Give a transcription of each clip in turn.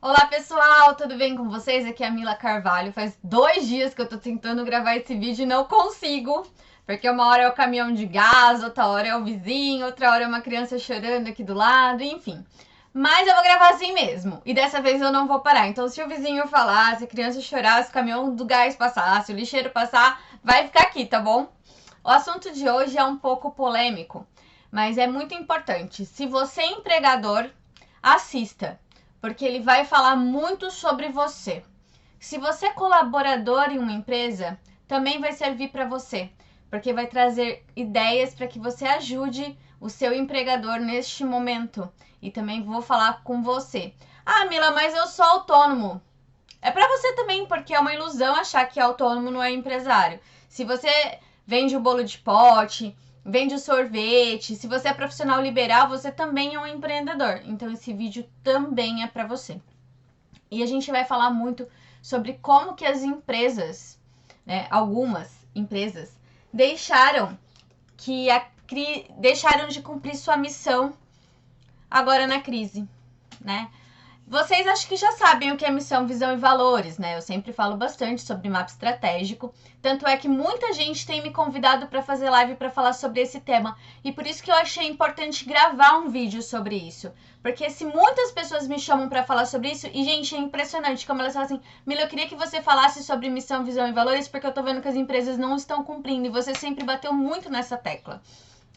Olá pessoal, tudo bem com vocês? Aqui é a Mila Carvalho. Faz 2 dias que eu tô tentando gravar esse vídeo e não consigo. Porque uma hora é o caminhão de gás, outra hora é o vizinho, outra hora é uma criança chorando aqui do lado, enfim. Mas eu vou gravar assim mesmo. E dessa vez eu não vou parar. Então se o vizinho falar, se a criança chorar, se o caminhão do gás passar, se o lixeiro passar, vai ficar aqui, tá bom? O assunto de hoje é um pouco polêmico, mas é muito importante. Se você é empregador, assista, porque ele vai falar muito sobre você. Se você é colaborador em uma empresa, também vai servir para você, porque vai trazer ideias para que você ajude o seu empregador neste momento. E também vou falar com você. Ah, Mila, mas eu sou autônomo. É para você também, porque é uma ilusão achar que autônomo não é empresário. Se você vende o bolo de pote, vende o sorvete, se você é profissional liberal, você também é um empreendedor. Então esse vídeo também é para você. E a gente vai falar muito sobre como que as empresas, né, algumas empresas, deixaram deixaram de cumprir sua missão agora na crise, né? Vocês acho que já sabem o que é missão, visão e valores, né? Eu sempre falo bastante sobre mapa estratégico. Tanto é que muita gente tem me convidado para fazer live para falar sobre esse tema. E por isso que eu achei importante gravar um vídeo sobre isso. Porque se muitas pessoas me chamam para falar sobre isso, e gente, é impressionante como elas falam assim: Mila, eu queria que você falasse sobre missão, visão e valores, porque eu tô vendo que as empresas não estão cumprindo. E você sempre bateu muito nessa tecla.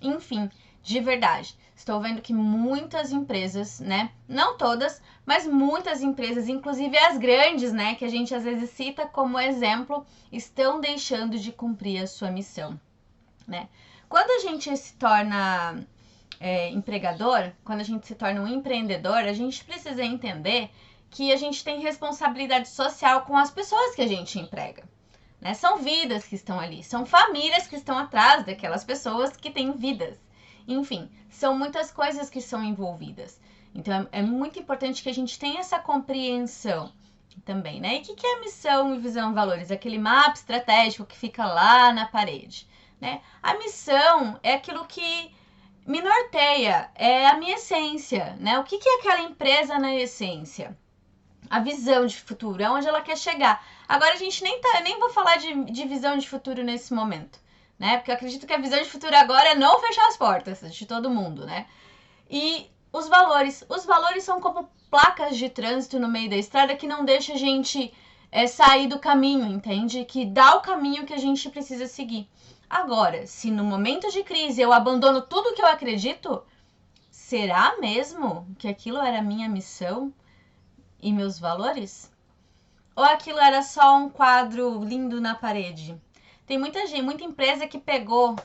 Enfim, de verdade, estou vendo que muitas empresas, né? Não todas, mas muitas empresas, inclusive as grandes, né? Que a gente às vezes cita como exemplo, estão deixando de cumprir a sua missão, né? Quando a gente se torna empregador, quando a gente se torna um empreendedor, a gente precisa entender que a gente tem responsabilidade social com as pessoas que a gente emprega. Né? São vidas que estão ali, são famílias que estão atrás daquelas pessoas que têm vidas. Enfim, são muitas coisas que são envolvidas. Então é muito importante que a gente tenha essa compreensão também, né? E o que é missão e visão e valores? Aquele mapa estratégico que fica lá na parede, né? A missão é aquilo que me norteia, é a minha essência, né? O que é aquela empresa na essência? A visão de futuro, aonde ela quer chegar. Agora a gente nem vou falar de visão de futuro nesse momento, né? Porque eu acredito que a visão de futuro agora é não fechar as portas de todo mundo, né? E os valores são como placas de trânsito no meio da estrada que não deixa a gente sair do caminho, entende? Que dá o caminho que a gente precisa seguir. Agora, se no momento de crise eu abandono tudo que eu acredito, será mesmo que aquilo era a minha missão? E meus valores? Ou aquilo era só um quadro lindo na parede? Tem muita gente, muita empresa que pegou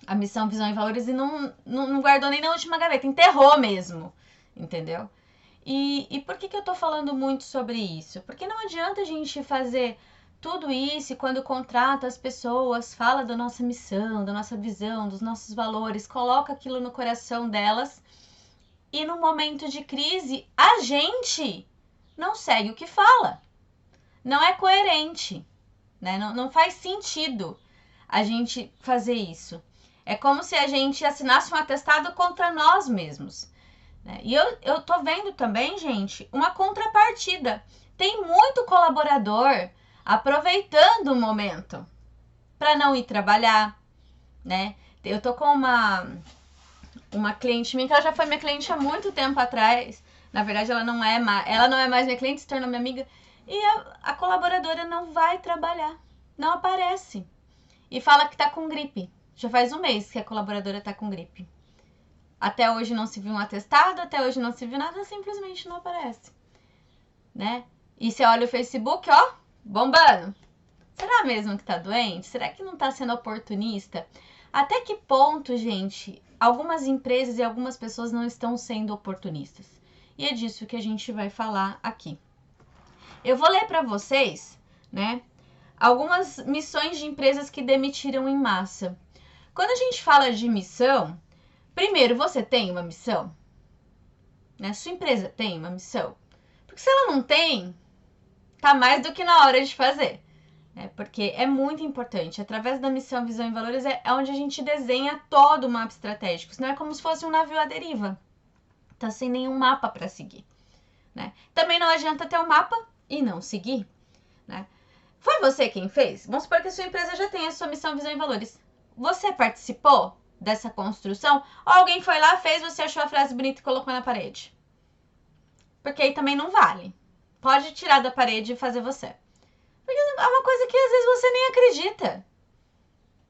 a missão, visão e valores e não guardou nem na última gaveta, enterrou mesmo, entendeu? E por que eu tô falando muito sobre isso? Porque não adianta a gente fazer tudo isso e quando contrata as pessoas, fala da nossa missão, da nossa visão, dos nossos valores, coloca aquilo no coração delas e no momento de crise a gente não segue o que fala. Não é coerente, né? Não faz sentido a gente fazer isso. É como se a gente assinasse um atestado contra nós mesmos. Né? E eu tô vendo também, gente, uma contrapartida. Tem muito colaborador aproveitando o momento para não ir trabalhar, né? Eu tô com uma cliente minha, que ela já foi minha cliente há muito tempo atrás. Na verdade, ela não é mais minha cliente, se tornou minha amiga. E a colaboradora não vai trabalhar, não aparece. E fala que tá com gripe. Já faz um mês que a colaboradora tá com gripe. Até hoje não se viu um atestado, até hoje não se viu nada, simplesmente não aparece. Né? E você olha o Facebook, ó, bombando. Será mesmo que tá doente? Será que não tá sendo oportunista? Até que ponto, gente, algumas empresas e algumas pessoas não estão sendo oportunistas? E é disso que a gente vai falar aqui. Eu vou ler para vocês, né, algumas missões de empresas que demitiram em massa. Quando a gente fala de missão, primeiro, você tem uma missão? Né? Sua empresa tem uma missão? Porque se ela não tem, tá mais do que na hora de fazer. Porque é muito importante. Através da missão, visão e valores é onde a gente desenha todo o mapa estratégico. Senão é como se fosse um navio à deriva. Tá sem nenhum mapa para seguir. né? Também não adianta ter um mapa e não seguir, né? Foi você quem fez? Vamos supor que a sua empresa já tem a sua missão, visão e valores. Você participou dessa construção? Ou alguém foi lá, fez, você achou a frase bonita e colocou na parede? Porque aí também não vale. Pode tirar da parede e fazer você. Porque é uma coisa que às vezes você nem acredita,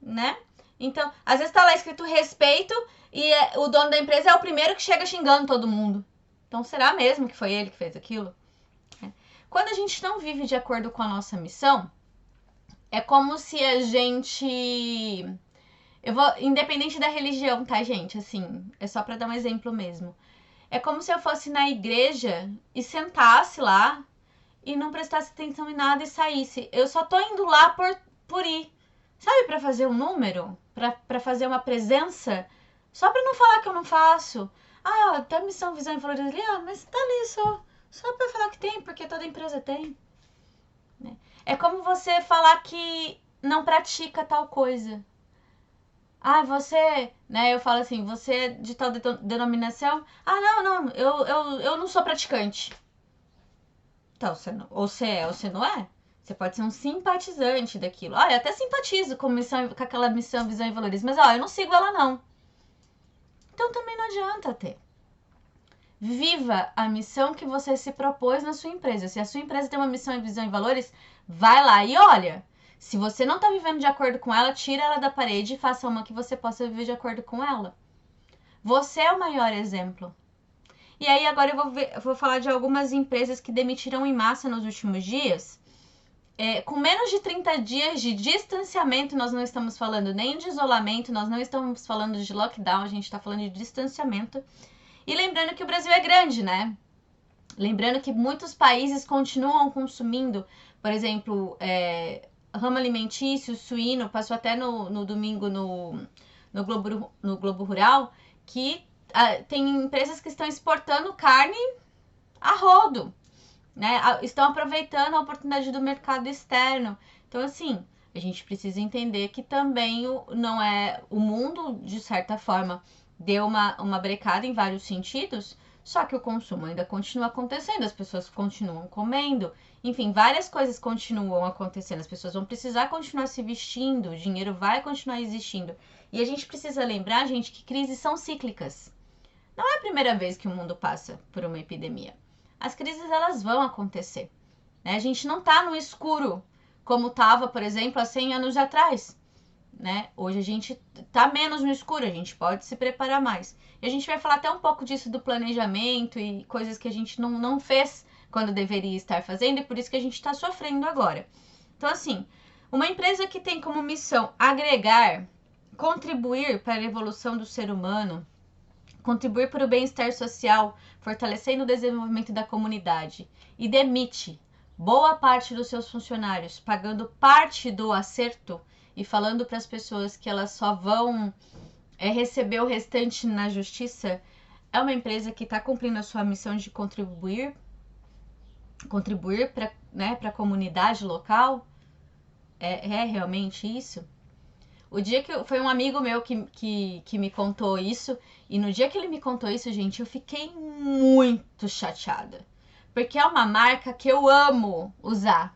né? Então, às vezes tá lá escrito respeito e o dono da empresa é o primeiro que chega xingando todo mundo. Então, será mesmo que foi ele que fez aquilo? Quando a gente não vive de acordo com a nossa missão, é como se a gente... Independente da religião, tá, gente? Assim, é só pra dar um exemplo mesmo. É como se eu fosse na igreja e sentasse lá e não prestasse atenção em nada e saísse. Eu só tô indo lá por ir. Sabe, pra fazer um número? Pra fazer uma presença? Só pra não falar que eu não faço. Ah, ó, tá missão, visão e valores ali, ó, mas tá ali só pra falar que tem, porque toda empresa tem. É como você falar que não pratica tal coisa. Ah, você, né, eu falo assim, você de tal denominação. Ah, não, eu não sou praticante. Então, ou você é ou você não é. Você pode ser um simpatizante daquilo. Olha, eu até simpatizo com aquela missão, visão e valores, mas ó, eu não sigo ela não. Então também não adianta ter. Viva a missão que você se propôs na sua empresa. Se a sua empresa tem uma missão, visão e valores, vai lá e olha. Se você não está vivendo de acordo com ela, tira ela da parede e faça uma que você possa viver de acordo com ela. Você é o maior exemplo. E aí agora eu vou falar de algumas empresas que demitiram em massa nos últimos dias. Com menos de 30 dias de distanciamento, nós não estamos falando nem de isolamento, nós não estamos falando de lockdown, a gente está falando de distanciamento. E lembrando que o Brasil é grande, né? Lembrando que muitos países continuam consumindo, por exemplo, ramo alimentício, suíno, passou até no domingo no Globo Rural, que tem empresas que estão exportando carne a rodo, né? Estão aproveitando a oportunidade do mercado externo. Então, assim, a gente precisa entender que também não é o mundo, de certa forma, deu uma brecada em vários sentidos, só que o consumo ainda continua acontecendo, as pessoas continuam comendo, enfim, várias coisas continuam acontecendo, as pessoas vão precisar continuar se vestindo, o dinheiro vai continuar existindo. E a gente precisa lembrar, gente, que crises são cíclicas. Não é a primeira vez que o mundo passa por uma epidemia. As crises, elas vão acontecer, né? A gente não tá no escuro, como tava, por exemplo, há 100 anos atrás. Né? Hoje a gente tá menos no escuro, a gente pode se preparar mais. E a gente vai falar até um pouco disso do planejamento e coisas que a gente não fez quando deveria estar fazendo e por isso que a gente está sofrendo agora. Então, assim, uma empresa que tem como missão agregar, contribuir para a evolução do ser humano, contribuir para o bem-estar social, fortalecendo o desenvolvimento da comunidade e demite boa parte dos seus funcionários, pagando parte do acerto e falando para as pessoas que elas só vão receber o restante na justiça, é uma empresa que está cumprindo a sua missão de contribuir para, né, a comunidade local? É realmente isso? O dia que foi um amigo meu que me contou isso, e no dia que ele me contou isso, gente, eu fiquei muito chateada. Porque é uma marca que eu amo usar,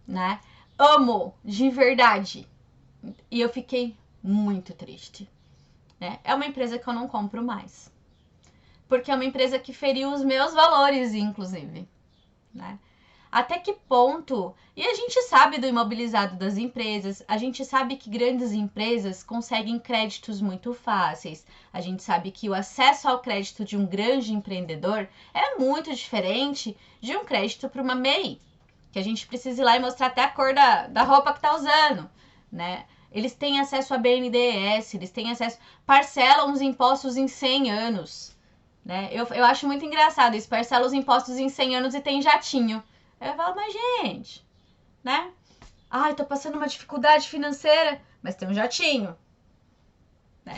né? Amo, de verdade. E eu fiquei muito triste, né? É uma empresa que eu não compro mais. Porque é uma empresa que feriu os meus valores, inclusive, né? Até que ponto... E a gente sabe do imobilizado das empresas, a gente sabe que grandes empresas conseguem créditos muito fáceis, a gente sabe que o acesso ao crédito de um grande empreendedor é muito diferente de um crédito para uma MEI, que a gente precisa ir lá e mostrar até a cor da roupa que tá usando, né? Eles têm acesso a BNDES, eles têm acesso... Parcelam os impostos em 100 anos, né? Eu acho muito engraçado isso, parcela os impostos em 100 anos e tem jatinho. Eu falo, mas gente, né? Ai, tô passando uma dificuldade financeira, mas tem um jatinho.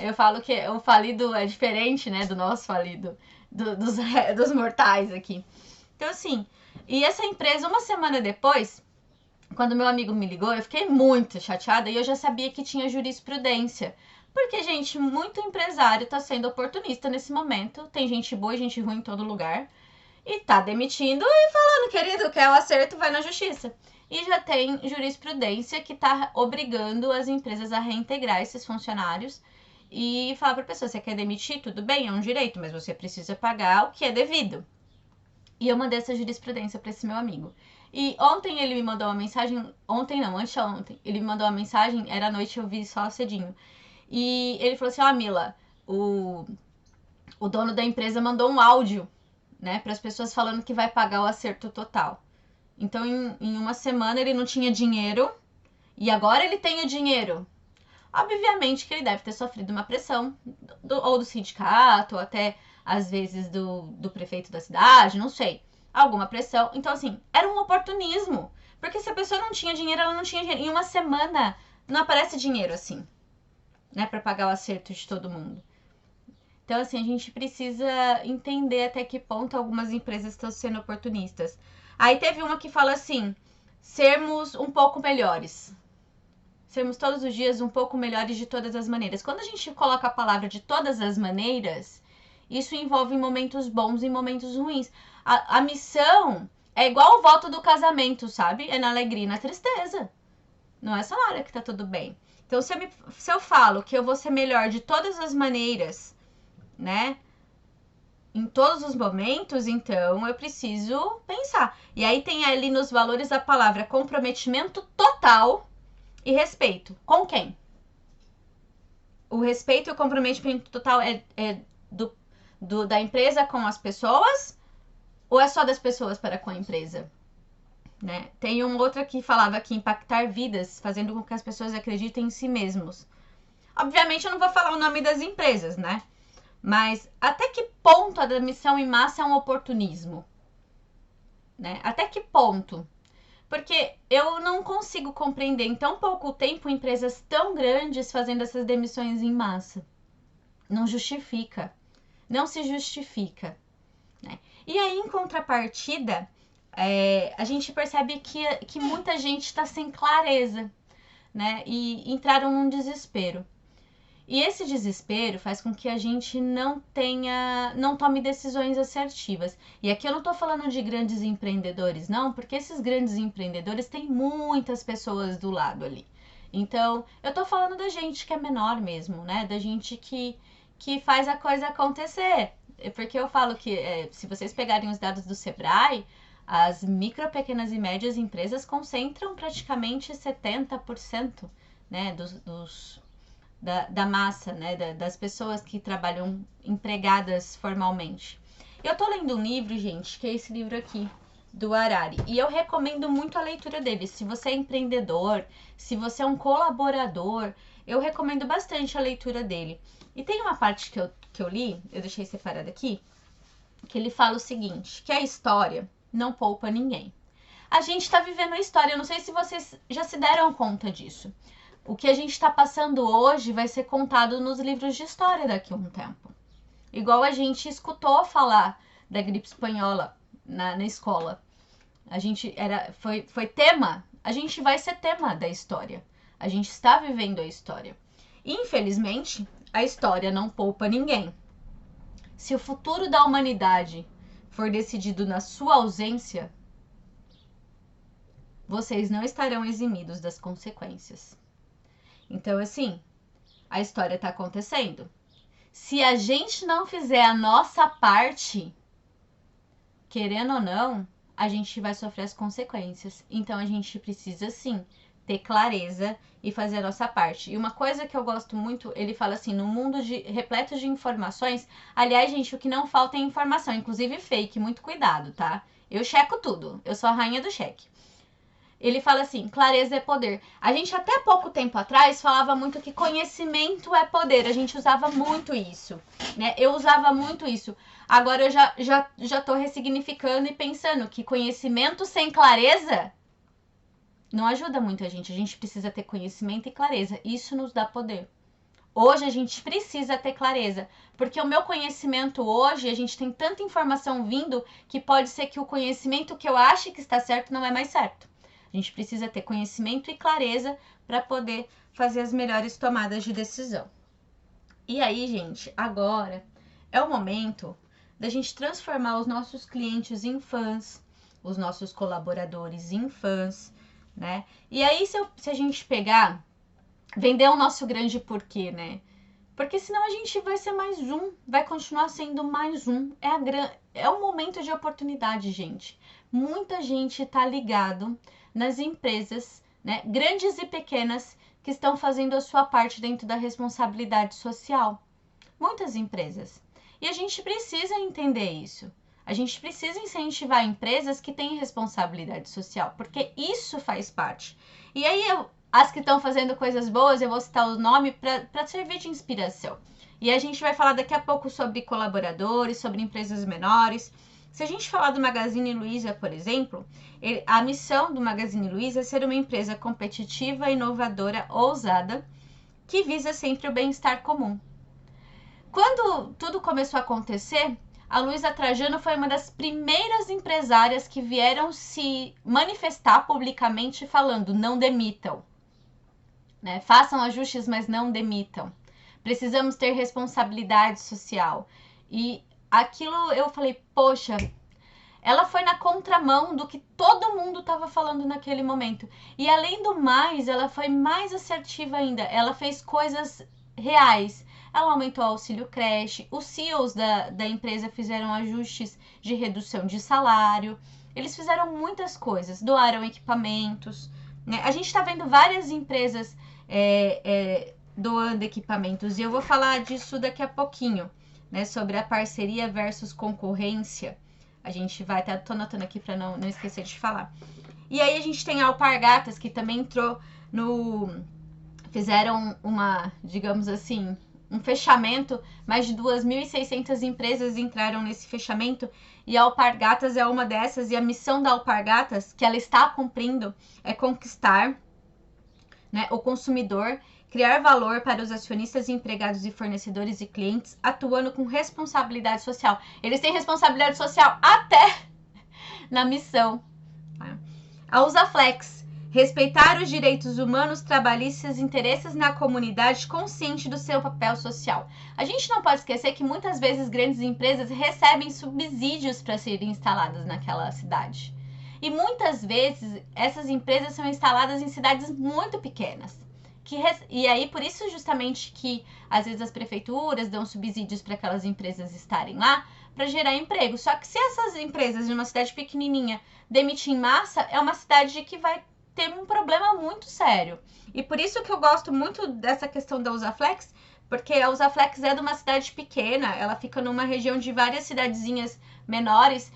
Eu falo que o falido é diferente, né, do nosso falido, dos mortais aqui. Então, assim, e essa empresa, uma semana depois, quando meu amigo me ligou, eu fiquei muito chateada e eu já sabia que tinha jurisprudência. Porque, gente, muito empresário tá sendo oportunista nesse momento. Tem gente boa e gente ruim em todo lugar. e tá demitindo e falando, querido, quer o acerto, vai na justiça. E já tem jurisprudência que tá obrigando as empresas a reintegrar esses funcionários e falar pra pessoa, você quer demitir? Tudo bem, é um direito, mas você precisa pagar o que é devido. E eu mandei essa jurisprudência pra esse meu amigo. E ontem ele me mandou uma mensagem, ontem não, anteontem, ele me mandou uma mensagem, era à noite, eu vi só cedinho. E ele falou assim, ó, Mila, o dono da empresa mandou um áudio, né, para as pessoas falando que vai pagar o acerto total. Então, em uma semana ele não tinha dinheiro e agora ele tem o dinheiro. Obviamente que ele deve ter sofrido uma pressão, ou do sindicato, ou até às vezes do prefeito da cidade, não sei. Alguma pressão. Então, assim, era um oportunismo. Porque se a pessoa não tinha dinheiro, ela não tinha dinheiro. Em uma semana não aparece dinheiro assim, né, para pagar o acerto de todo mundo. Então, assim, a gente precisa entender até que ponto algumas empresas estão sendo oportunistas. Aí teve uma que fala assim, sermos um pouco melhores. Sermos todos os dias um pouco melhores de todas as maneiras. Quando a gente coloca a palavra de todas as maneiras, isso envolve momentos bons e momentos ruins. A missão é igual o voto do casamento, sabe? É na alegria e na tristeza. Não é só na hora que tá tudo bem. Então, se eu falo que eu vou ser melhor de todas as maneiras, né? Em todos os momentos, então eu preciso pensar. E aí tem ali nos valores a palavra comprometimento total e respeito. Com quem? O respeito e o comprometimento total é da empresa com as pessoas ou é só das pessoas para com a empresa? Né? Tem um outro que falava que impactar vidas, fazendo com que as pessoas acreditem em si mesmos. Obviamente eu não vou falar o nome das empresas, né? Mas até que ponto a demissão em massa é um oportunismo? Né? Até que ponto? Porque eu não consigo compreender em tão pouco tempo empresas tão grandes fazendo essas demissões em massa. Não justifica. Não se justifica. Né? E aí, em contrapartida, a gente percebe que muita gente está sem clareza, né? E entraram num desespero. E esse desespero faz com que a gente não tome decisões assertivas. E aqui eu não estou falando de grandes empreendedores, não, porque esses grandes empreendedores têm muitas pessoas do lado ali. Então, eu estou falando da gente que é menor mesmo, né? Da gente que faz a coisa acontecer. Porque eu falo que se vocês pegarem os dados do Sebrae, as micro, pequenas e médias empresas concentram praticamente 70%, né, da massa, né, das pessoas que trabalham empregadas formalmente. Eu tô lendo um livro, gente, que é esse livro aqui, do Harari, e eu recomendo muito a leitura dele. Se você é empreendedor, se você é um colaborador, eu recomendo bastante a leitura dele. E tem uma parte que eu li, eu deixei separada aqui, que ele fala o seguinte, que a história não poupa ninguém. A gente tá vivendo a história, eu não sei se vocês já se deram conta disso. O que a gente está passando hoje vai ser contado nos livros de história daqui a um tempo. Igual a gente escutou falar da gripe espanhola na escola. A gente foi tema, a gente vai ser tema da história. A gente está vivendo a história. Infelizmente, a história não poupa ninguém. Se o futuro da humanidade for decidido na sua ausência, vocês não estarão eximidos das consequências. Então, assim, a história está acontecendo. Se a gente não fizer a nossa parte, querendo ou não, a gente vai sofrer as consequências. Então, a gente precisa, sim, ter clareza e fazer a nossa parte. E uma coisa que eu gosto muito, ele fala assim, no mundo repleto de informações, aliás, gente, o que não falta é informação, inclusive fake, muito cuidado, tá? Eu checo tudo, eu sou a rainha do cheque. Ele fala assim, clareza é poder. A gente até pouco tempo atrás falava muito que conhecimento é poder. A gente usava muito isso, né? Eu usava muito isso. Agora eu já tô ressignificando e pensando que conhecimento sem clareza não ajuda muito a gente. A gente precisa ter conhecimento e clareza. Isso nos dá poder. Hoje a gente precisa ter clareza, porque o meu conhecimento hoje, a gente tem tanta informação vindo que pode ser que o conhecimento que eu acho que está certo não é mais certo. A gente precisa ter conhecimento e clareza para poder fazer as melhores tomadas de decisão. E aí, gente, agora é o momento da gente transformar os nossos clientes em fãs, os nossos colaboradores em fãs, né? E aí, se a gente pegar, vender o nosso grande porquê, né? Porque senão a gente vai ser mais um, vai continuar sendo mais um. É um momento de oportunidade, gente. Muita gente está ligado nas empresas, né, grandes e pequenas, que estão fazendo a sua parte dentro da responsabilidade social. Muitas empresas. E a gente precisa entender isso. A gente precisa incentivar empresas que têm responsabilidade social, porque isso faz parte. E aí, as que estão fazendo coisas boas, eu vou citar o nome para servir de inspiração. E a gente vai falar daqui a pouco sobre colaboradores, sobre empresas menores. Se a gente falar do Magazine Luiza, por exemplo, a missão do Magazine Luiza é ser uma empresa competitiva, inovadora, ousada, que visa sempre o bem-estar comum. Quando tudo começou a acontecer, a Luiza Trajano foi uma das primeiras empresárias que vieram se manifestar publicamente falando: não demitam, né? Façam ajustes, mas não demitam. Precisamos ter responsabilidade social. E aquilo eu falei, poxa, ela foi na contramão do que todo mundo estava falando naquele momento. E além do mais, ela foi mais assertiva ainda. Ela fez coisas reais. Ela aumentou o auxílio creche, os CEOs da empresa fizeram ajustes de redução de salário, eles fizeram muitas coisas, doaram equipamentos, né? A gente está vendo várias empresas doando equipamentos, e eu vou falar disso daqui a pouquinho, né? Sobre a parceria versus concorrência. A gente vai, tô anotando aqui para não esquecer de falar. E aí a gente tem a Alpargatas, que também entrou fizeram uma, digamos assim, um fechamento, mais de 2.600 empresas entraram nesse fechamento, e a Alpargatas é uma dessas, e a missão da Alpargatas, que ela está cumprindo, é conquistar, né, o consumidor, criar valor para os acionistas, empregados e fornecedores e clientes, atuando com responsabilidade social. Eles têm responsabilidade social até na missão. A Usaflex: respeitar os direitos humanos, trabalhistas e interesses na comunidade, consciente do seu papel social. A gente não pode esquecer que muitas vezes grandes empresas recebem subsídios para serem instaladas naquela cidade. E muitas vezes essas empresas são instaladas em cidades muito pequenas. E aí, por isso justamente que às vezes as prefeituras dão subsídios para aquelas empresas estarem lá, para gerar emprego. Só que se essas empresas de uma cidade pequenininha demitir em massa, é uma cidade que vai ter um problema muito sério. E por isso que eu gosto muito dessa questão da Usaflex, porque a Usaflex é de uma cidade pequena, ela fica numa região de várias cidadezinhas menores,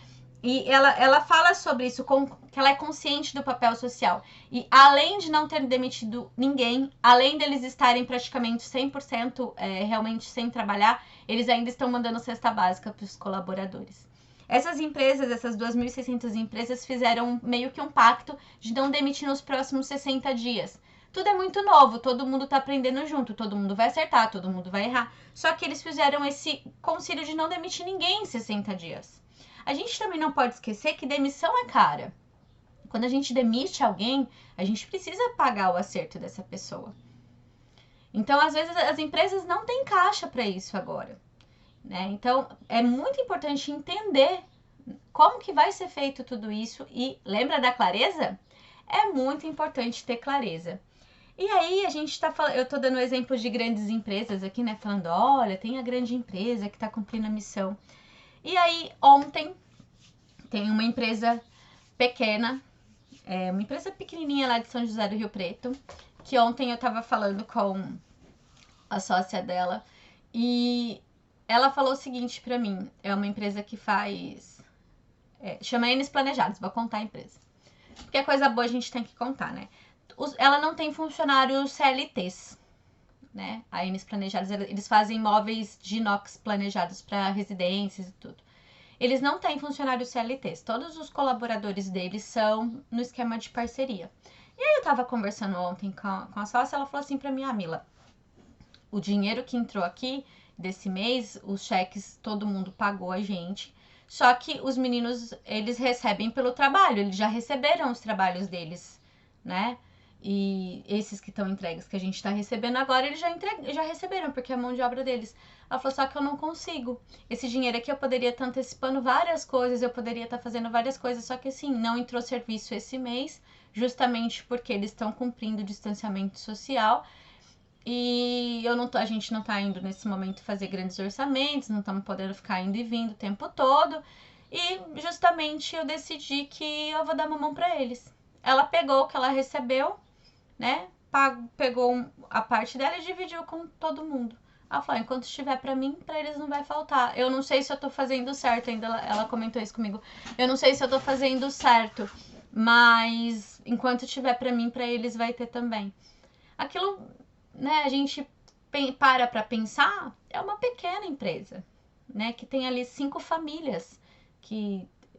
e ela fala sobre isso, que ela é consciente do papel social. E além de não ter demitido ninguém, além deles estarem praticamente 100% realmente sem trabalhar, eles ainda estão mandando cesta básica para os colaboradores. Essas empresas, essas 2.600 empresas, fizeram meio que um pacto de não demitir nos próximos 60 dias. Tudo é muito novo, todo mundo está aprendendo junto, todo mundo vai acertar, todo mundo vai errar. Só que eles fizeram esse concílio de não demitir ninguém em 60 dias. A gente também não pode esquecer que demissão é cara. Quando a gente demite alguém, a gente precisa pagar o acerto dessa pessoa. Então, às vezes, as empresas não têm caixa para isso agora, né? Então, é muito importante entender como que vai ser feito tudo isso. E lembra da clareza? É muito importante ter clareza. E aí, a gente tá falando, eu tô dando exemplos de grandes empresas aqui, né? Falando, olha, tem a grande empresa que tá cumprindo a missão. E aí, ontem, tem uma empresa pequena, uma empresa pequenininha lá de São José do Rio Preto, que ontem eu tava falando com a sócia dela, e ela falou o seguinte pra mim, é uma empresa que faz, chama Enes Planejados, vou contar a empresa, porque é coisa boa a gente tem que contar, né? Ela não tem funcionários CLTs, né? A Enes Planejados, eles fazem móveis de inox planejados para residências e tudo. Eles não têm funcionários CLTs, todos os colaboradores deles são no esquema de parceria. E aí eu tava conversando ontem com a sócia, ela falou assim pra mim, Mila, o dinheiro que entrou aqui desse mês, os cheques, todo mundo pagou a gente, só que os meninos, eles recebem pelo trabalho, eles já receberam os trabalhos deles, né? E esses que estão entregues que a gente tá recebendo agora, eles já receberam, porque é a mão de obra deles. Ela falou, só que eu não consigo. Esse dinheiro aqui eu poderia estar antecipando várias coisas, eu poderia estar fazendo várias coisas, só que assim, não entrou serviço esse mês, justamente porque eles estão cumprindo o distanciamento social. E a gente não tá indo nesse momento fazer grandes orçamentos, não estamos podendo ficar indo e vindo o tempo todo. E justamente eu decidi que eu vou dar uma mão para eles. Ela pegou o que ela recebeu, né? Pegou a parte dela e dividiu com todo mundo. Ela falou, enquanto estiver para mim, para eles não vai faltar. Eu não sei se eu tô fazendo certo, ainda ela comentou isso comigo. Eu não sei se eu tô fazendo certo, mas enquanto tiver para mim, para eles vai ter também. Aquilo, né, a gente para pensar, é uma pequena empresa, né, que tem ali 5 famílias,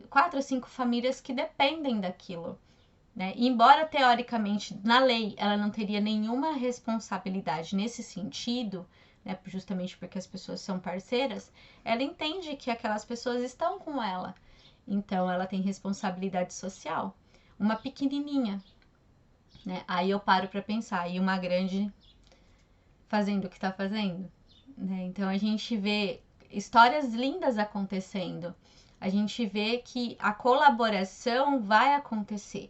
4 ou 5 famílias que dependem daquilo. Né? E embora, teoricamente, na lei, ela não teria nenhuma responsabilidade nesse sentido, né, justamente porque as pessoas são parceiras, ela entende que aquelas pessoas estão com ela. Então, ela tem responsabilidade social. Uma pequenininha. Né? Aí eu paro para pensar. E uma grande fazendo o que está fazendo. Né? Então, a gente vê histórias lindas acontecendo. A gente vê que a colaboração vai acontecer.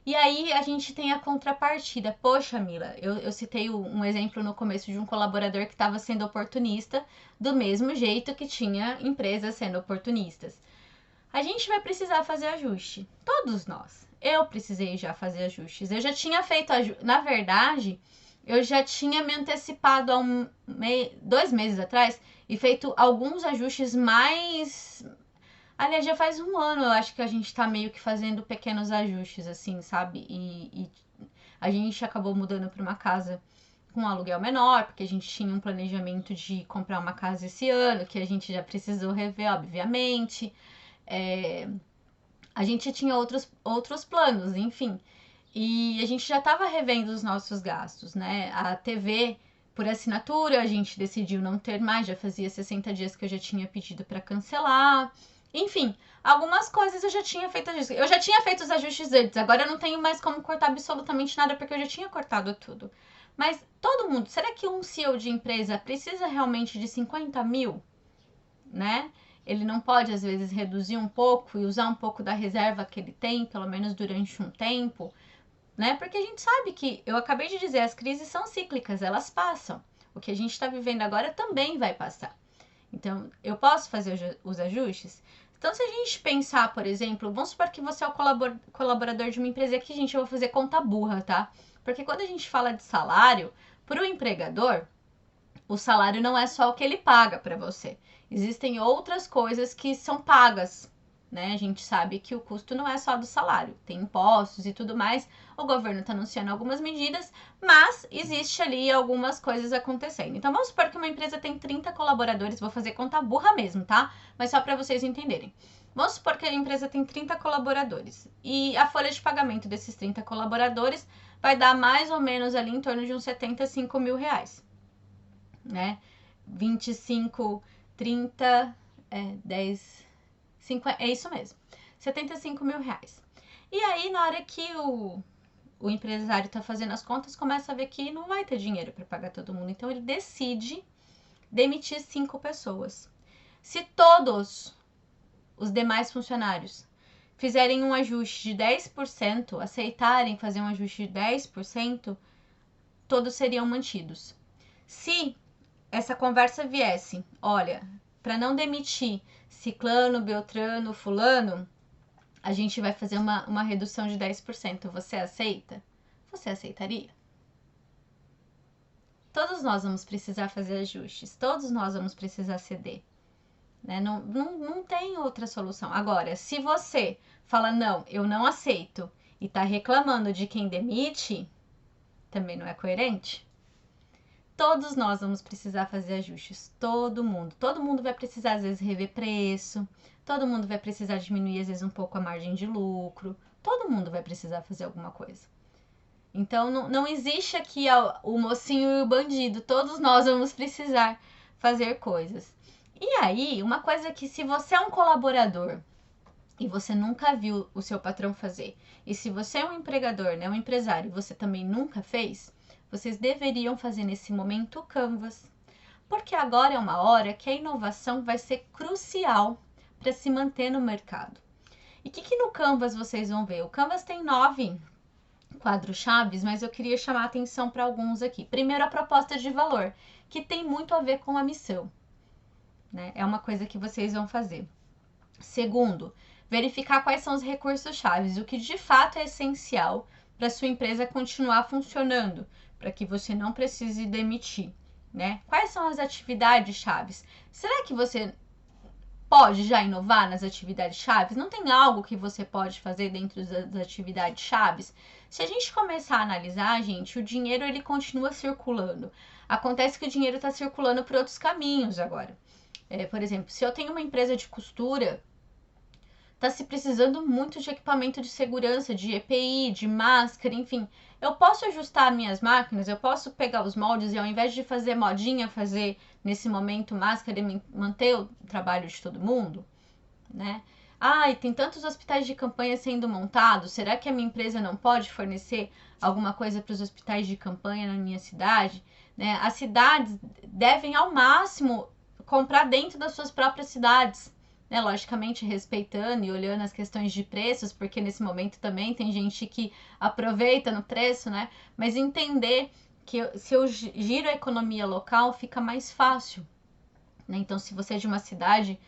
E aí a gente tem a contrapartida. Poxa, Mila, eu citei um exemplo no começo de um colaborador que estava sendo oportunista, do mesmo jeito que tinha empresas sendo oportunistas. A gente vai precisar fazer ajuste. Todos nós. Eu precisei já fazer ajustes. Eu já tinha feito na verdade, eu já tinha me antecipado há 2 meses atrás e feito alguns ajustes mais... Aliás, já faz 1 ano, eu acho que a gente tá meio que fazendo pequenos ajustes, assim, sabe? E a gente acabou mudando para uma casa com um aluguel menor, porque a gente tinha um planejamento de comprar uma casa esse ano, que a gente já precisou rever, obviamente. A gente tinha outros planos, enfim. E a gente já estava revendo os nossos gastos, né? A TV por assinatura, a gente decidiu não ter mais, já fazia 60 dias que eu já tinha pedido para cancelar. Enfim, algumas coisas eu já tinha feito ajustes. Eu já tinha feito os ajustes antes, agora eu não tenho mais como cortar absolutamente nada porque eu já tinha cortado tudo. Mas todo mundo, será que um CEO de empresa precisa realmente de 50 mil? Né? Ele não pode, às vezes, reduzir um pouco e usar um pouco da reserva que ele tem, pelo menos durante um tempo, né? Porque a gente sabe que, eu acabei de dizer, as crises são cíclicas, elas passam. O que a gente está vivendo agora também vai passar. Então, eu posso fazer os ajustes? Então, se a gente pensar, por exemplo, vamos supor que você é o colaborador de uma empresa aqui, gente, eu vou fazer conta burra, tá? Porque quando a gente fala de salário, para o empregador, o salário não é só o que ele paga para você. Existem outras coisas que são pagas, né? A gente sabe que o custo não é só do salário, tem impostos e tudo mais. O governo está anunciando algumas medidas, mas existe ali algumas coisas acontecendo. Então vamos supor que uma empresa tem 30 colaboradores, vou fazer conta burra mesmo, tá? Mas só para vocês entenderem. Vamos supor que a empresa tem 30 colaboradores e a folha de pagamento desses 30 colaboradores vai dar mais ou menos ali em torno de uns 75 mil reais, né? 25, 30, 10, 50, é isso mesmo, 75 mil reais. E aí, na hora que o empresário está fazendo as contas, começa a ver que não vai ter dinheiro para pagar todo mundo. Então, ele decide demitir 5 pessoas. Se todos os demais funcionários fizerem um ajuste de 10%, aceitarem fazer um ajuste de 10%, todos seriam mantidos. Se essa conversa viesse, olha, para não demitir ciclano, beltrano, fulano, a gente vai fazer uma redução de 10%. Você aceita? Você aceitaria? Todos nós vamos precisar fazer ajustes, todos nós vamos precisar ceder. Né? Não tem outra solução. Agora, se você fala, não, eu não aceito, e está reclamando de quem demite, também não é coerente? Todos nós vamos precisar fazer ajustes, todo mundo. Todo mundo vai precisar, às vezes, rever preço, todo mundo vai precisar diminuir, às vezes, um pouco a margem de lucro, todo mundo vai precisar fazer alguma coisa. Então, não existe aqui o mocinho e o bandido, todos nós vamos precisar fazer coisas. E aí, uma coisa que se você é um colaborador e você nunca viu o seu patrão fazer, e se você é um empregador, né, um empresário, e você também nunca fez, vocês deveriam fazer nesse momento o Canvas. Porque agora é uma hora que a inovação vai ser crucial para se manter no mercado. E o que no Canvas vocês vão ver? O Canvas tem 9 quadros-chave, mas eu queria chamar a atenção para alguns aqui. Primeiro, a proposta de valor, que tem muito a ver com a missão, né? É uma coisa que vocês vão fazer. Segundo, verificar quais são os recursos-chave, o que de fato é essencial para sua empresa continuar funcionando, para que você não precise demitir, né? Quais são as atividades-chave? Será que você pode já inovar nas atividades-chave? Não tem algo que você pode fazer dentro das atividades-chave? Se a gente começar a analisar, gente, o dinheiro ele continua circulando. Acontece que o dinheiro está circulando por outros caminhos agora. Por exemplo, se eu tenho uma empresa de costura, está se precisando muito de equipamento de segurança, de EPI, de máscara, enfim. Eu posso ajustar minhas máquinas, eu posso pegar os moldes e ao invés de fazer modinha, fazer nesse momento máscara e manter o trabalho de todo mundo, né? E tem tantos hospitais de campanha sendo montados, será que a minha empresa não pode fornecer alguma coisa para os hospitais de campanha na minha cidade? Né? As cidades devem ao máximo comprar dentro das suas próprias cidades, né? Logicamente respeitando e olhando as questões de preços, porque nesse momento também tem gente que aproveita no preço, né? Mas entender que se eu giro a economia local, fica mais fácil, né? Então, se você é de uma cidade,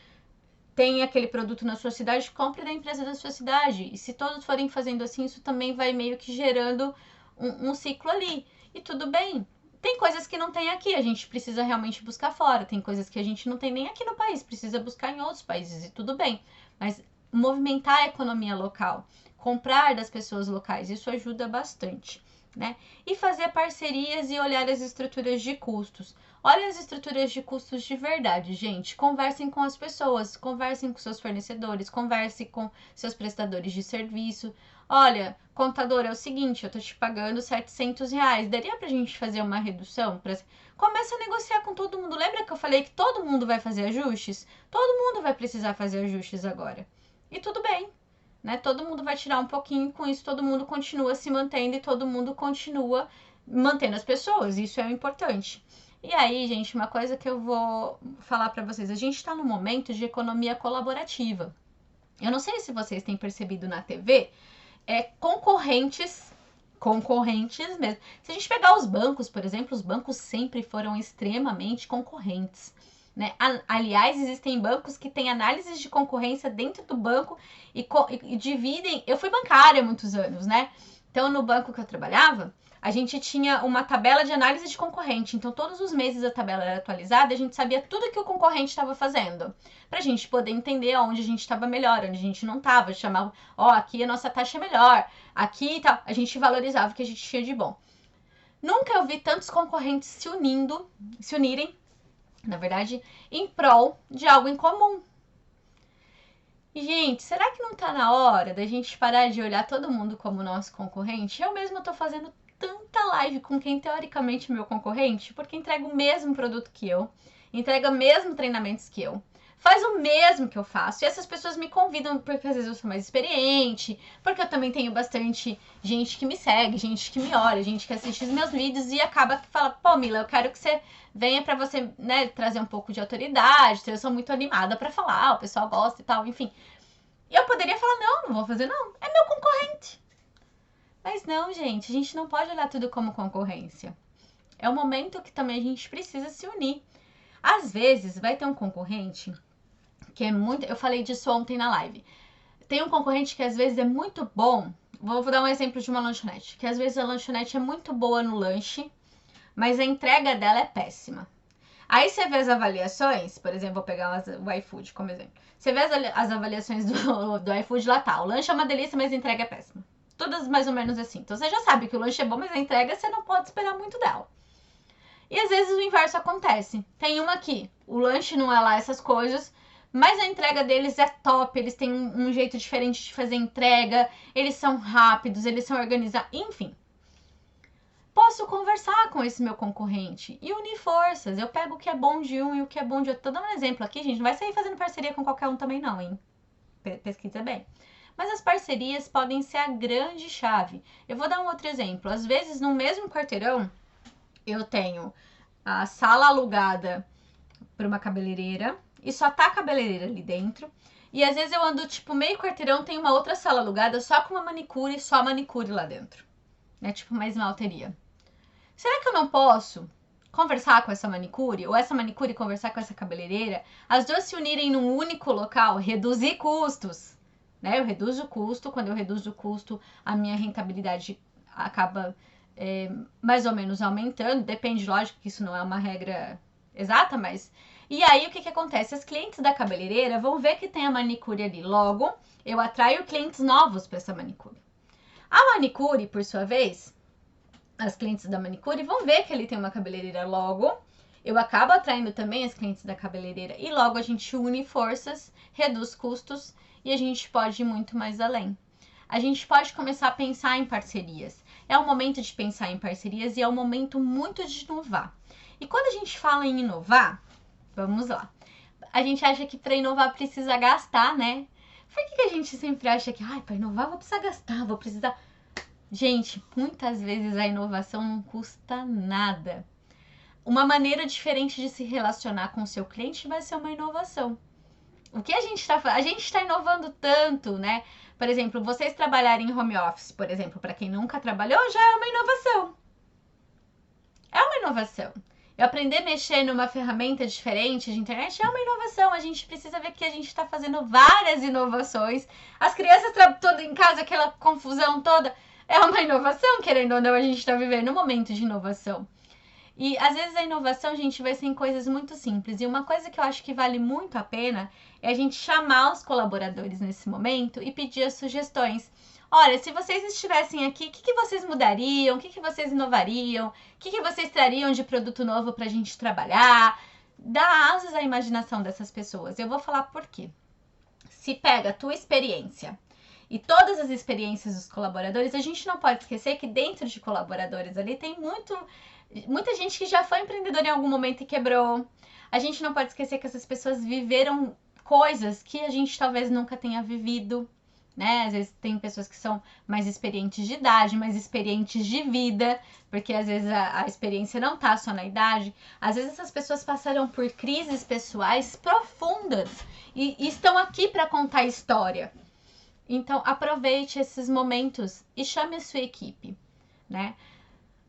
tem aquele produto na sua cidade, compre da empresa da sua cidade. E se todos forem fazendo assim, isso também vai meio que gerando um ciclo ali. E tudo bem. Tem coisas que não tem aqui, a gente precisa realmente buscar fora. Tem coisas que a gente não tem nem aqui no país, precisa buscar em outros países e tudo bem. Mas movimentar a economia local, comprar das pessoas locais, isso ajuda bastante, né? E fazer parcerias e olhar as estruturas de custos. Olha as estruturas de custos de verdade, gente. Conversem com as pessoas, conversem com seus fornecedores, conversem com seus prestadores de serviço. Olha, contador, é o seguinte, eu tô te pagando R$700. Daria pra gente fazer uma redução? Começa a negociar com todo mundo. Lembra que eu falei que todo mundo vai fazer ajustes? Todo mundo vai precisar fazer ajustes agora. E tudo bem, né? Todo mundo vai tirar um pouquinho, com isso todo mundo continua se mantendo e todo mundo continua mantendo as pessoas. Isso é importante. E aí, gente, uma coisa que eu vou falar para vocês. A gente está num momento de economia colaborativa. Eu não sei se vocês têm percebido na TV, concorrentes mesmo. Se a gente pegar os bancos, por exemplo, os bancos sempre foram extremamente concorrentes, né? Aliás, existem bancos que têm análises de concorrência dentro do banco e dividem. Eu fui bancária há muitos anos, né? Então, no banco que eu trabalhava, a gente tinha uma tabela de análise de concorrente. Então, todos os meses a tabela era atualizada e a gente sabia tudo que o concorrente estava fazendo. Pra gente poder entender onde a gente estava melhor, onde a gente não estava. Chamava, aqui a nossa taxa é melhor. Aqui tá. A gente valorizava o que a gente tinha de bom. Nunca eu vi tantos concorrentes se unirem, na verdade, em prol de algo em comum. E, gente, será que não tá na hora da gente parar de olhar todo mundo como nosso concorrente? Eu mesma tô fazendo tanta live com quem teoricamente é meu concorrente, porque entrega o mesmo produto que eu, entrega mesmo treinamentos que eu, faz o mesmo que eu faço, e essas pessoas me convidam porque às vezes eu sou mais experiente, porque eu também tenho bastante gente que me segue, gente que me olha, gente que assiste os meus vídeos e acaba que fala, pô, Mila, eu quero que você venha pra você, né, trazer um pouco de autoridade, eu sou muito animada pra falar, o pessoal gosta e tal, enfim. E eu poderia falar, não vou fazer não, é meu concorrente. Mas não, gente, a gente não pode olhar tudo como concorrência. É um momento que também a gente precisa se unir. Às vezes, vai ter um concorrente que é muito... Eu falei disso ontem na live. Tem um concorrente que às vezes é muito bom. Vou dar um exemplo de uma lanchonete. Que às vezes a lanchonete é muito boa no lanche, mas a entrega dela é péssima. Aí você vê as avaliações, por exemplo, vou pegar o iFood como exemplo. Você vê as avaliações do iFood, lá tá. O lanche é uma delícia, mas a entrega é péssima. Todas mais ou menos assim. Então você já sabe que o lanche é bom, mas a entrega você não pode esperar muito dela. E às vezes o inverso acontece. Tem uma aqui, o lanche não é lá essas coisas, mas a entrega deles é top, eles têm um jeito diferente de fazer entrega, eles são rápidos, eles são organizados, enfim. Posso conversar com esse meu concorrente e unir forças. Eu pego o que é bom de um e o que é bom de outro. Tô dando um exemplo aqui, gente. Não vai sair fazendo parceria com qualquer um também não, hein? Pesquisa bem. Mas as parcerias podem ser a grande chave. Eu vou dar um outro exemplo. Às vezes, no mesmo quarteirão, eu tenho a sala alugada para uma cabeleireira e só tá a cabeleireira ali dentro. E às vezes eu ando, tipo, meio quarteirão, tem uma outra sala alugada só com uma manicure e só manicure lá dentro. Né? Tipo uma esmalteria. Será que eu não posso conversar com essa manicure, ou essa manicure conversar com essa cabeleireira, as duas se unirem num único local, reduzir custos, né? Eu reduzo o custo, quando eu reduzo o custo, a minha rentabilidade acaba mais ou menos aumentando, depende, lógico que isso não é uma regra exata, mas... E aí, o que acontece? As clientes da cabeleireira vão ver que tem a manicure ali, logo, eu atraio clientes novos para essa manicure. A manicure, por sua vez... As clientes da manicure vão ver que ele tem uma cabeleireira logo. Eu acabo atraindo também as clientes da cabeleireira e logo a gente une forças, reduz custos e a gente pode ir muito mais além. A gente pode começar a pensar em parcerias. É o momento de pensar em parcerias e é um momento muito de inovar. E quando a gente fala em inovar, vamos lá. A gente acha que para inovar precisa gastar, né? Por que a gente sempre acha que, para inovar vou precisar gastar, vou precisar... Gente, muitas vezes a inovação não custa nada. Uma maneira diferente de se relacionar com o seu cliente vai ser uma inovação. O que a gente está fazendo? A gente está inovando tanto, né? Por exemplo, vocês trabalharem em home office, por exemplo, para quem nunca trabalhou, já é uma inovação. É uma inovação. Eu aprender a mexer numa ferramenta diferente de internet é uma inovação. A gente precisa ver que a gente está fazendo várias inovações. As crianças todas em casa, aquela confusão toda... É uma inovação, querendo ou não, a gente está vivendo um momento de inovação. E às vezes a inovação, gente, vai ser em coisas muito simples. E uma coisa que eu acho que vale muito a pena é a gente chamar os colaboradores nesse momento e pedir as sugestões. Olha, se vocês estivessem aqui, o que vocês mudariam? O que vocês inovariam? O que vocês trariam de produto novo para a gente trabalhar? Dá asas à imaginação dessas pessoas. Eu vou falar por quê. Se pega a tua experiência e todas as experiências dos colaboradores, a gente não pode esquecer que dentro de colaboradores ali tem muita gente que já foi empreendedora em algum momento e quebrou. A gente não pode esquecer que essas pessoas viveram coisas que a gente talvez nunca tenha vivido, né? Às vezes tem pessoas que são mais experientes de idade, mais experientes de vida, porque às vezes a experiência não tá só na idade. Às vezes essas pessoas passaram por crises pessoais profundas e estão aqui para contar história. Então, aproveite esses momentos e chame a sua equipe, né?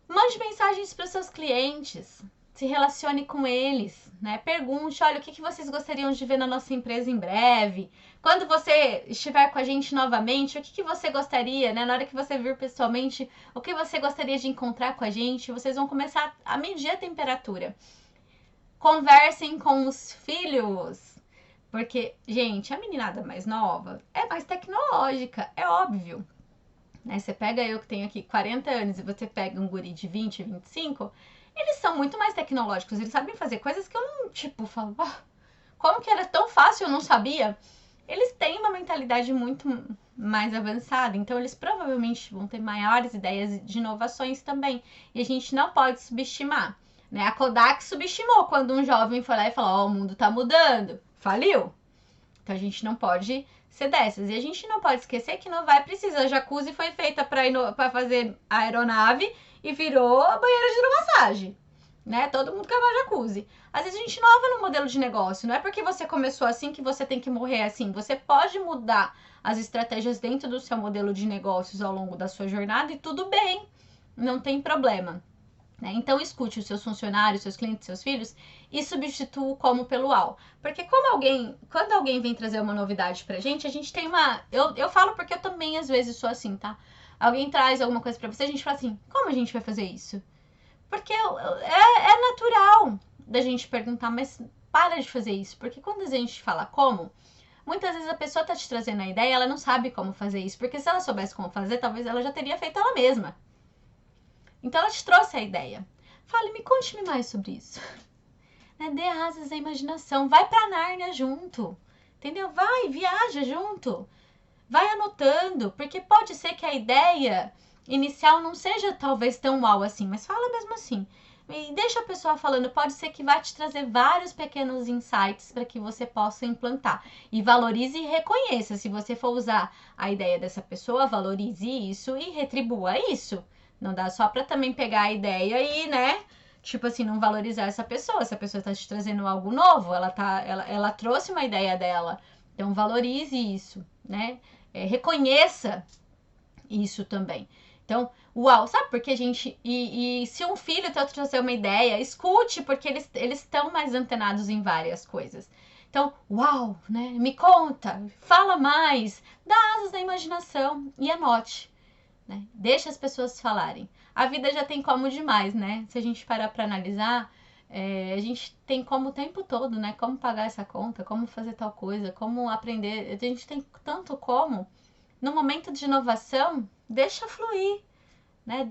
Mande mensagens para os seus clientes, se relacione com eles, né? Pergunte, olha, o que vocês gostariam de ver na nossa empresa em breve? Quando você estiver com a gente novamente, o que você gostaria, né? Na hora que você vir pessoalmente, o que você gostaria de encontrar com a gente? Vocês vão começar a medir a temperatura. Conversem com os filhos. Porque, gente, a meninada mais nova é mais tecnológica, é óbvio. Né? Você pega eu que tenho aqui 40 anos e você pega um guri de 20, 25, eles são muito mais tecnológicos. Eles sabem fazer coisas que eu não, falo, como que era tão fácil, eu não sabia. Eles têm uma mentalidade muito mais avançada, então eles provavelmente vão ter maiores ideias de inovações também. E a gente não pode subestimar. Né? A Kodak subestimou quando um jovem foi lá e falou, o mundo tá mudando. Faliu. Então a gente não pode ser dessas. E a gente não pode esquecer que inovar precisa. A jacuzzi foi feita para fazer aeronave e virou a banheira de hidromassagem. Né? Todo mundo quer uma jacuzzi. Às vezes a gente inova no modelo de negócio. Não é porque você começou assim que você tem que morrer assim. Você pode mudar as estratégias dentro do seu modelo de negócios ao longo da sua jornada e tudo bem. Não tem problema. Né? Então, escute os seus funcionários, seus clientes, seus filhos e substitua como pelo AU. Porque quando alguém vem trazer uma novidade pra gente, a gente tem uma... Eu falo porque eu também, às vezes, sou assim, tá? Alguém traz alguma coisa pra você, a gente fala assim, como a gente vai fazer isso? Porque é natural da gente perguntar, mas para de fazer isso. Porque quando a gente fala como, muitas vezes a pessoa tá te trazendo a ideia e ela não sabe como fazer isso. Porque se ela soubesse como fazer, talvez ela já teria feito ela mesma. Então ela te trouxe a ideia. Fale, me conte-me mais sobre isso. Né? Dê asas à imaginação. Vai pra Nárnia junto. Entendeu? Vai, viaja junto. Vai anotando. Porque pode ser que a ideia inicial não seja talvez tão uau assim. Mas fala mesmo assim. E deixa a pessoa falando. Pode ser que vai te trazer vários pequenos insights para que você possa implantar. E valorize e reconheça. Se você for usar a ideia dessa pessoa, valorize isso e retribua isso. Não dá só para também pegar a ideia e, né, Tipo assim, não valorizar essa pessoa tá te trazendo algo novo, ela trouxe uma ideia dela. Então, valorize isso, né? Reconheça isso também. Então, uau, sabe por que a gente... E se um filho teu trazer uma ideia, escute, porque eles estão mais antenados em várias coisas. Então, uau, né? Me conta, fala mais, dá asas à imaginação e anote, né? Deixa as pessoas falarem. A vida já tem como demais, né? Se a gente parar para analisar, a gente tem como o tempo todo, né? Como pagar essa conta, como fazer tal coisa, como aprender. A gente tem tanto como. No momento de inovação, deixa fluir, né?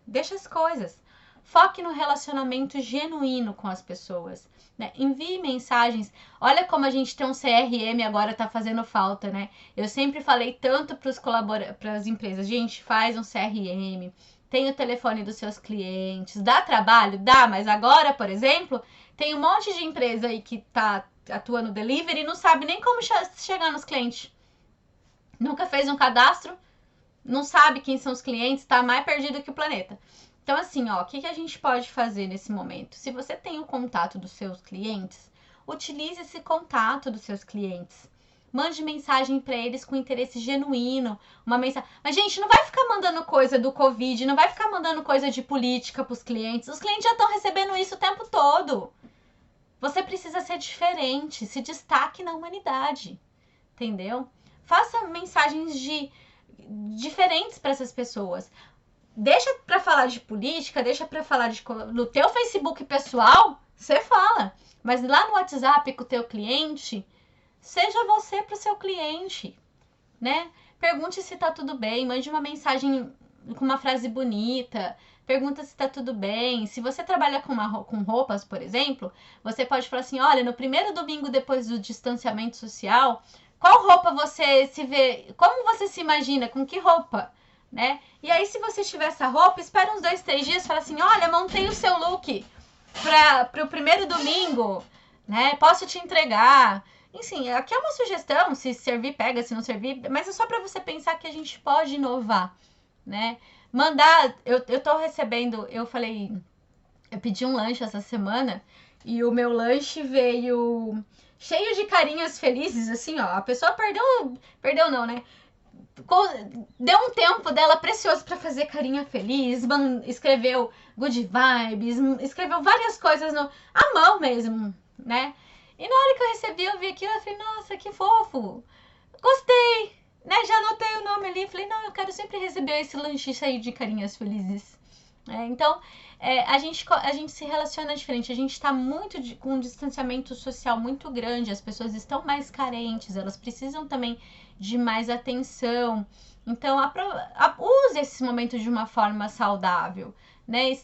Deixa as coisas. Foque no relacionamento genuíno com as pessoas, né? Envie mensagens. Olha como a gente tem um CRM agora, tá fazendo falta, né? Eu sempre falei tanto para as empresas, gente, faz um CRM, tem o telefone dos seus clientes, dá trabalho? Dá, mas agora, por exemplo, tem um monte de empresa aí que tá atuando delivery e não sabe nem como chegar nos clientes. Nunca fez um cadastro, não sabe quem são os clientes, tá mais perdido que o planeta. Então, assim, ó, o que a gente pode fazer nesse momento? Se você tem o contato dos seus clientes, utilize esse contato dos seus clientes. Mande mensagem para eles com interesse genuíno, uma mensagem. Mas, gente, não vai ficar mandando coisa do Covid, não vai ficar mandando coisa de política para os clientes. Os clientes já estão recebendo isso o tempo todo. Você precisa ser diferente, se destaque na humanidade, entendeu? Faça mensagens diferentes para essas pessoas. Deixa para falar de política, deixa para falar no teu Facebook pessoal, você fala. Mas lá no WhatsApp com o teu cliente, seja você pro seu cliente, né? Pergunte se tá tudo bem, mande uma mensagem com uma frase bonita, pergunta se tá tudo bem. Se você trabalha com roupas, por exemplo, você pode falar assim, olha, no primeiro domingo depois do distanciamento social, qual roupa você se vê, como você se imagina, com que roupa, né? E aí, se você tiver essa roupa, espera uns 2, 3 dias e fala assim, olha, montei o seu look para o primeiro domingo, né? Posso te entregar. Enfim, aqui é uma sugestão, se servir, pega, se não servir, mas é só para você pensar que a gente pode inovar, né? Mandar, eu tô recebendo, eu pedi um lanche essa semana e o meu lanche veio cheio de carinhas felizes, assim, ó. A pessoa perdeu não, né? Deu um tempo dela precioso para fazer carinha feliz, escreveu good vibes, escreveu várias coisas à mão mesmo, né? E na hora que eu recebi, eu vi aquilo, eu falei, nossa, que fofo, gostei, né? Já anotei o nome ali, falei, não, eu quero sempre receber esse lanche cheio de carinhas felizes. Então, a gente se relaciona diferente, a gente está com um distanciamento social muito grande, as pessoas estão mais carentes, elas precisam também de mais atenção. Então, use esse momento de uma forma saudável, né?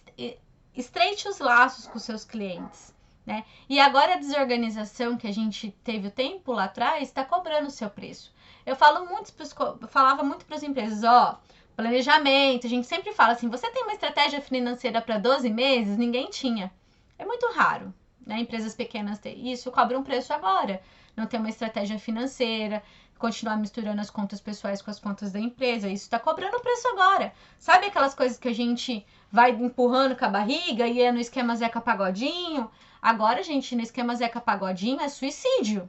Estreite os laços com seus clientes, né? E agora a desorganização que a gente teve o tempo lá atrás está cobrando o seu preço. Eu falava muito para as empresas, ó, planejamento, a gente sempre fala assim, você tem uma estratégia financeira para 12 meses? Ninguém tinha. É muito raro, né? Empresas pequenas ter isso, cobram um preço agora. Não tem uma estratégia financeira, continuar misturando as contas pessoais com as contas da empresa, isso está cobrando preço agora. Sabe aquelas coisas que a gente vai empurrando com a barriga e é no esquema Zeca Pagodinho? Agora, gente, no esquema Zeca Pagodinho é suicídio.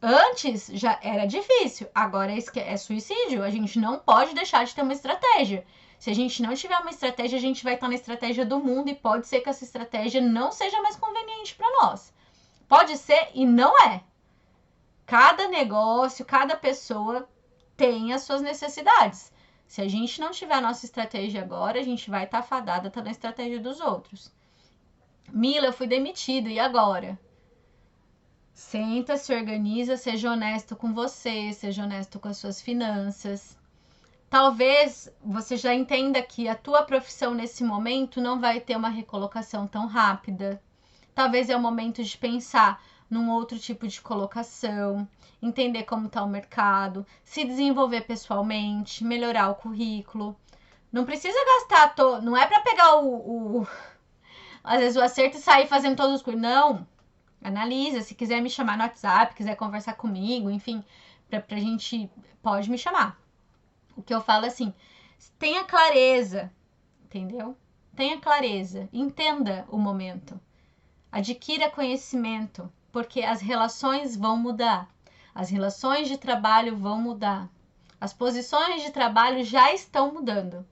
Antes já era difícil, agora é suicídio. A gente não pode deixar de ter uma estratégia. Se a gente não tiver uma estratégia, a gente vai estar na estratégia do mundo e pode ser que essa estratégia não seja mais conveniente para nós. Pode ser e não é. Cada negócio, cada pessoa tem as suas necessidades. Se a gente não tiver a nossa estratégia agora, a gente vai estar fadada, tá na estratégia dos outros. Mila, eu fui demitida, e agora? Senta, se organiza, seja honesto com você, seja honesto com as suas finanças. Talvez você já entenda que a tua profissão nesse momento não vai ter uma recolocação tão rápida. Talvez é o momento de pensar num outro tipo de colocação, entender como está o mercado, se desenvolver pessoalmente, melhorar o currículo. Não precisa gastar, não é para pegar às vezes o acerto e sair fazendo todos os cursos. Não, analisa, se quiser me chamar no WhatsApp, quiser conversar comigo, enfim, pra gente, pode me chamar. O que eu falo assim, tenha clareza, entendeu? tenha clareza, entenda o momento, adquira conhecimento, porque as relações vão mudar, as relações de trabalho vão mudar, as posições de trabalho já estão mudando.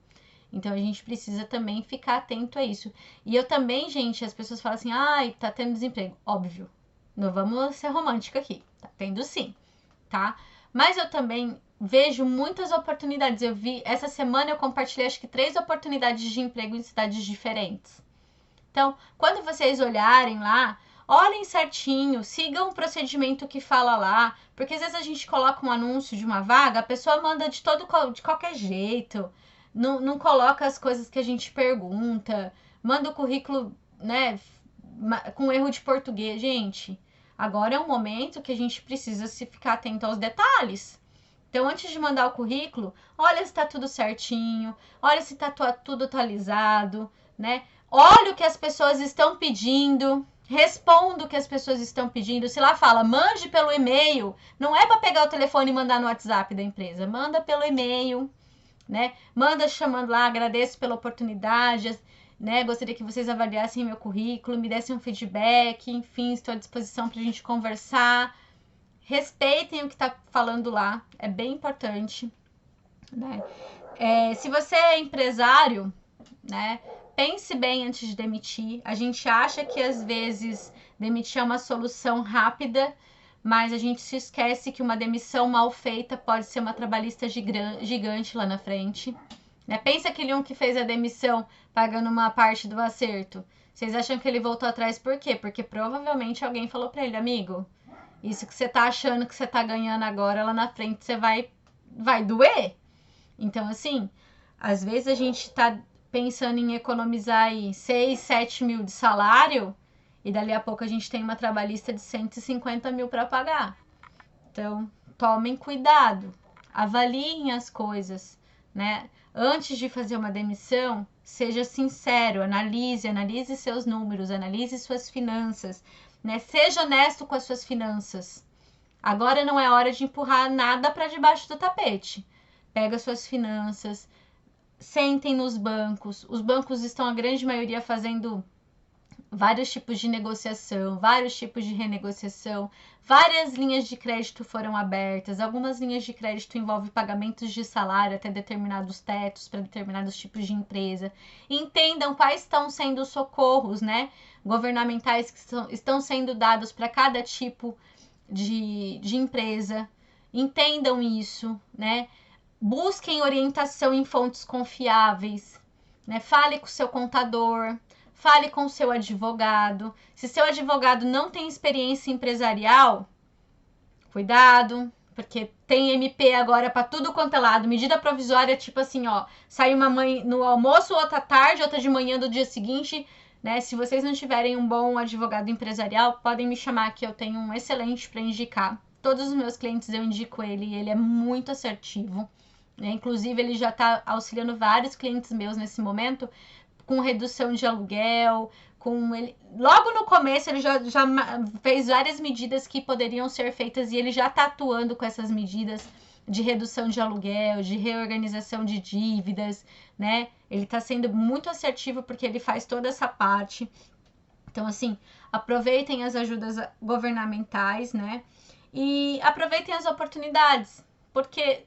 Então a gente precisa também ficar atento a isso. E eu também, gente, as pessoas falam assim, ai, tá tendo desemprego. Óbvio, não vamos ser romântica aqui, tá tendo sim, tá? Mas eu também vejo muitas oportunidades. Eu vi, essa semana eu compartilhei acho que 3 oportunidades de emprego em cidades diferentes. Então, quando vocês olharem lá, olhem certinho, sigam o procedimento que fala lá, porque às vezes a gente coloca um anúncio de uma vaga, a pessoa manda de qualquer jeito, não coloca as coisas que a gente pergunta, manda o currículo, né, com erro de português. Gente, agora é um momento que a gente precisa se ficar atento aos detalhes. Então, antes de mandar o currículo, olha se está tudo certinho, olha se está tudo atualizado, né? Olha o que as pessoas estão pedindo, responda o que as pessoas estão pedindo. Se lá fala, mande pelo e-mail, não é para pegar o telefone e mandar no WhatsApp da empresa, manda pelo e-mail, né? Manda chamando lá, agradeço pela oportunidade, né? Gostaria que vocês avaliassem meu currículo, me dessem um feedback, enfim, estou à disposição para a gente conversar. Respeitem o que está falando lá, é bem importante, né? Se você é empresário, né? Pense bem antes de demitir. A gente acha que às vezes demitir é uma solução rápida, mas a gente se esquece que uma demissão mal feita pode ser uma trabalhista gigante lá na frente. Né? Pensa aquele um que fez a demissão pagando uma parte do acerto. Vocês acham que ele voltou atrás por quê? Porque provavelmente alguém falou para ele, amigo, isso que você tá achando que você tá ganhando agora, lá na frente você vai doer. Então, assim, às vezes a gente tá pensando em economizar aí 6, 7 mil de salário e dali a pouco a gente tem uma trabalhista de 150 mil para pagar. Então, tomem cuidado, avaliem as coisas, né? Antes de fazer uma demissão, seja sincero, analise seus números, analise suas finanças, né? Seja honesto com as suas finanças. Agora não é hora de empurrar nada para debaixo do tapete. Pega suas finanças, sentem nos bancos. Os bancos estão, a grande maioria, fazendo vários tipos de negociação, vários tipos de renegociação. Várias linhas de crédito foram abertas. Algumas linhas de crédito envolvem pagamentos de salário até determinados tetos para determinados tipos de empresa. Entendam quais estão sendo os socorros, né, governamentais que estão sendo dados para cada tipo de empresa. Entendam isso, né? Busquem orientação em fontes confiáveis, né? Fale com o seu contador, fale com o seu advogado. Se seu advogado não tem experiência empresarial, cuidado, porque tem MP agora para tudo quanto é lado. Medida provisória, tipo assim, ó, sai uma mãe no almoço, outra tarde, outra de manhã do dia seguinte, né? Se vocês não tiverem um bom advogado empresarial, podem me chamar que eu tenho um excelente para indicar. Todos os meus clientes eu indico ele e ele é muito assertivo. Inclusive, ele já está auxiliando vários clientes meus nesse momento com redução de aluguel, logo no começo ele já fez várias medidas que poderiam ser feitas e ele já está atuando com essas medidas de redução de aluguel, de reorganização de dívidas, né? Ele está sendo muito assertivo porque ele faz toda essa parte. Então, assim, aproveitem as ajudas governamentais, né? E aproveitem as oportunidades. Porque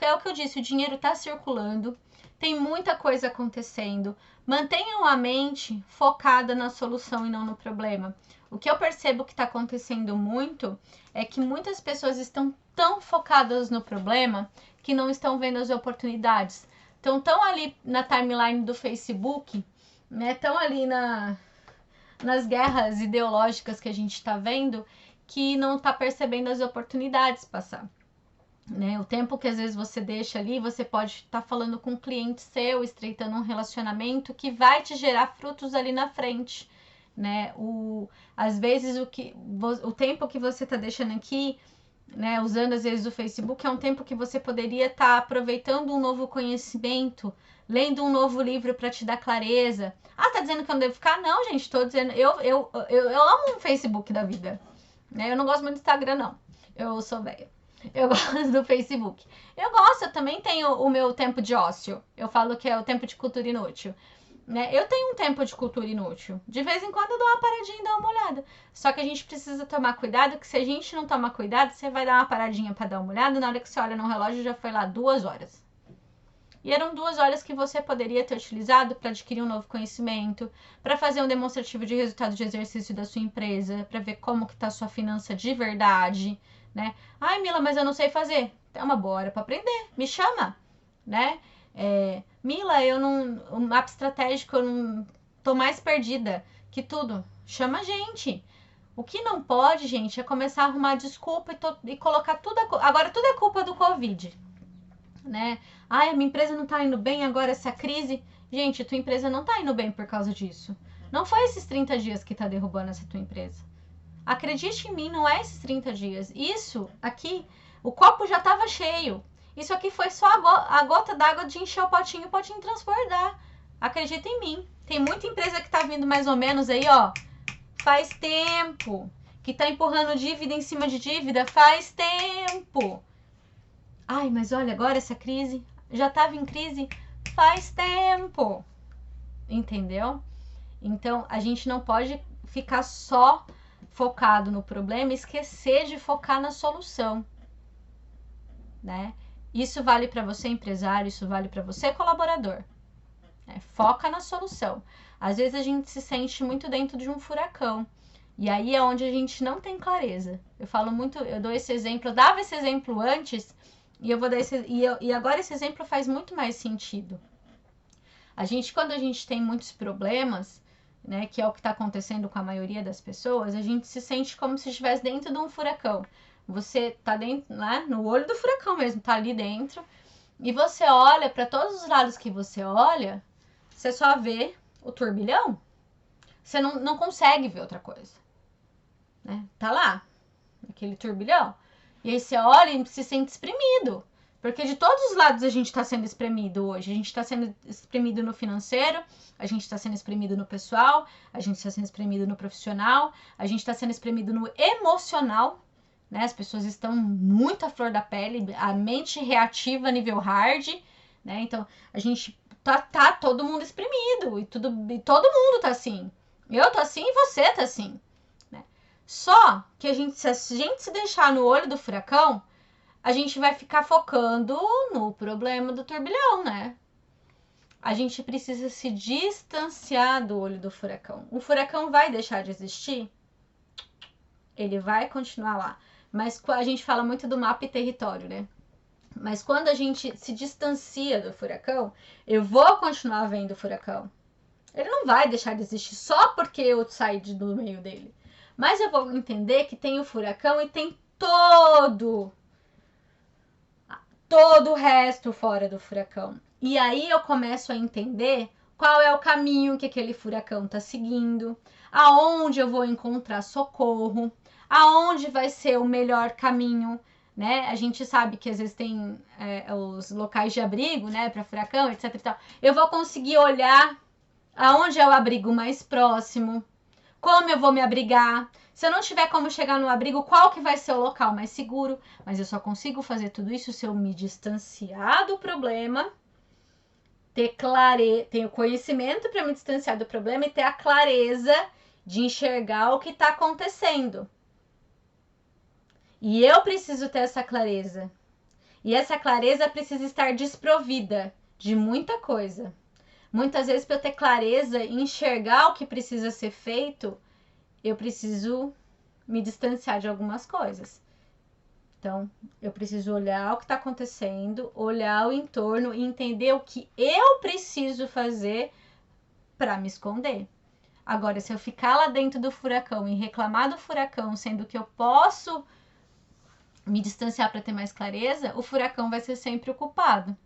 é o que eu disse, o dinheiro está circulando, tem muita coisa acontecendo. Mantenham a mente focada na solução e não no problema. O que eu percebo que está acontecendo muito é que muitas pessoas estão tão focadas no problema que não estão vendo as oportunidades. Então, estão ali na timeline do Facebook, né? Estão ali nas guerras ideológicas que a gente está vendo, que não está percebendo as oportunidades passar. Né? O tempo que às vezes você deixa ali, você pode estar falando com um cliente seu, estreitando um relacionamento que vai te gerar frutos ali na frente, né? Às vezes o tempo que você está deixando aqui, né, usando às vezes o Facebook, é um tempo que você poderia estar aproveitando um novo conhecimento, lendo um novo livro para te dar clareza. Ah, tá dizendo que eu não devo ficar? Não, gente, estou dizendo, eu amo o Facebook da vida, né? Eu não gosto muito do Instagram, não. Eu sou velha. Eu gosto do Facebook. Eu também tenho o meu tempo de ócio. Eu falo que é o tempo de cultura inútil. né? Eu tenho um tempo de cultura inútil. De vez em quando eu dou uma paradinha e dou uma olhada. Só que a gente precisa tomar cuidado, que se a gente não tomar cuidado, você vai dar uma paradinha para dar uma olhada, na hora que você olha no relógio já foi lá 2 horas. E eram 2 horas que você poderia ter utilizado para adquirir um novo conhecimento, para fazer um demonstrativo de resultado de exercício da sua empresa, para ver como que está a sua finança de verdade, né? Ai, Mila, mas eu não sei fazer. É uma boa hora para aprender. Me chama, né? Mila, eu não. O mapa estratégico, eu não tô mais perdida que tudo. Chama a gente. O que não pode, gente, é começar a arrumar desculpa e colocar tudo. Agora tudo é culpa do Covid, né? Ai, a minha empresa não tá indo bem agora, essa crise. Gente, tua empresa não tá indo bem por causa disso. Não foi esses 30 dias que tá derrubando essa tua empresa. Acredite em mim, não é esses 30 dias. Isso aqui, o copo já tava cheio. Isso aqui foi só a gota d'água de encher o potinho transbordar. Acredita em mim. Tem muita empresa que tá vindo mais ou menos aí, ó. Faz tempo. Que tá empurrando dívida em cima de dívida. Faz tempo. Ai, mas olha, agora essa crise. Já tava em crise faz tempo. Entendeu? Então, a gente não pode ficar só focado no problema e esquecer de focar na solução, né? Isso vale para você, empresário, isso vale para você, colaborador. Né? Foca na solução. Às vezes a gente se sente muito dentro de um furacão. E aí é onde a gente não tem clareza. Eu falo muito, eu dou esse exemplo, eu dava esse exemplo antes, e eu vou dar e agora esse exemplo faz muito mais sentido. Quando a gente tem muitos problemas, né, que é o que está acontecendo com a maioria das pessoas, a gente se sente como se estivesse dentro de um furacão. Você tá dentro, né, no olho do furacão mesmo, tá ali dentro, e você olha para todos os lados que você olha, você só vê o turbilhão. Você não consegue ver outra coisa, né? Tá lá, aquele turbilhão. E aí você olha e se sente espremido. Porque de todos os lados a gente está sendo espremido hoje. A gente está sendo espremido no financeiro, a gente está sendo espremido no pessoal, a gente está sendo espremido no profissional, a gente está sendo espremido no emocional, né? As pessoas estão muito à flor da pele, a mente reativa nível hard, né? Então, a gente tá todo mundo espremido e todo mundo tá assim. Eu tô assim e você tá assim, né? Só que se a gente se deixar no olho do furacão, a gente vai ficar focando no problema do turbilhão, né? A gente precisa se distanciar do olho do furacão. O furacão vai deixar de existir? Ele vai continuar lá. Mas a gente fala muito do mapa e território, né? Mas quando a gente se distancia do furacão, eu vou continuar vendo o furacão. Ele não vai deixar de existir só porque eu saí do meio dele. Mas eu vou entender que tem o furacão e tem todo o resto fora do furacão. E aí eu começo a entender qual é o caminho que aquele furacão está seguindo, aonde eu vou encontrar socorro, aonde vai ser o melhor caminho, né? A gente sabe que às vezes tem os locais de abrigo, né, para furacão, etc e tal. Eu vou conseguir olhar aonde é o abrigo mais próximo, como eu vou me abrigar. Se eu não tiver como chegar no abrigo, qual que vai ser o local mais seguro? Mas eu só consigo fazer tudo isso se eu me distanciar do problema, ter o conhecimento para me distanciar do problema e ter a clareza de enxergar o que está acontecendo. E eu preciso ter essa clareza. E essa clareza precisa estar desprovida de muita coisa. Muitas vezes, para eu ter clareza e enxergar o que precisa ser feito, eu preciso me distanciar de algumas coisas. Então, eu preciso olhar o que está acontecendo, olhar o entorno e entender o que eu preciso fazer para me esconder. Agora, se eu ficar lá dentro do furacão e reclamar do furacão, sendo que eu posso me distanciar para ter mais clareza, o furacão vai ser sempre o culpado.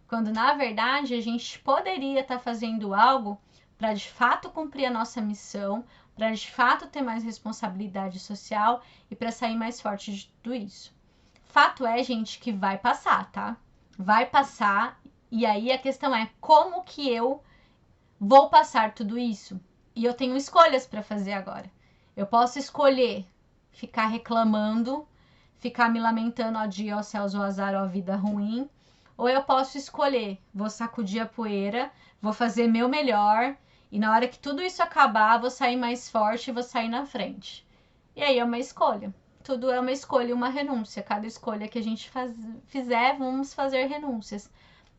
Quando, na verdade, a gente poderia estar fazendo algo para, de fato, cumprir a nossa missão, para, de fato, ter mais responsabilidade social e para sair mais forte de tudo isso. Fato é, gente, que vai passar, tá? Vai passar, e aí a questão é como que eu vou passar tudo isso? E eu tenho escolhas para fazer agora. Eu posso escolher ficar reclamando, ficar me lamentando, ó dia, ó céus, ó azar, ó vida ruim, Ou eu posso escolher, vou sacudir a poeira, vou fazer meu melhor, e na hora que tudo isso acabar, vou sair mais forte e vou sair na frente. E aí é uma escolha. Tudo é uma escolha e uma renúncia. Cada escolha que a gente fizer, vamos fazer renúncias.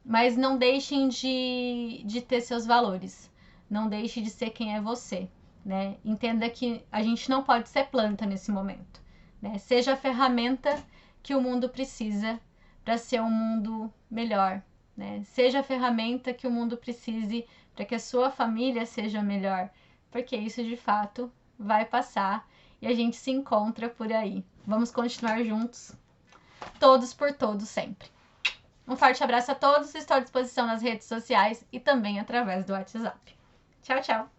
Mas não deixem de ter seus valores. Não deixe de ser quem é você, né? Entenda que a gente não pode ser planta nesse momento, né? Seja a ferramenta que o mundo precisa para ser um mundo melhor, né? Seja a ferramenta que o mundo precise para que a sua família seja melhor, porque isso de fato vai passar e a gente se encontra por aí. Vamos continuar juntos, todos por todos sempre. Um forte abraço a todos, estou à disposição nas redes sociais e também através do WhatsApp. Tchau, tchau!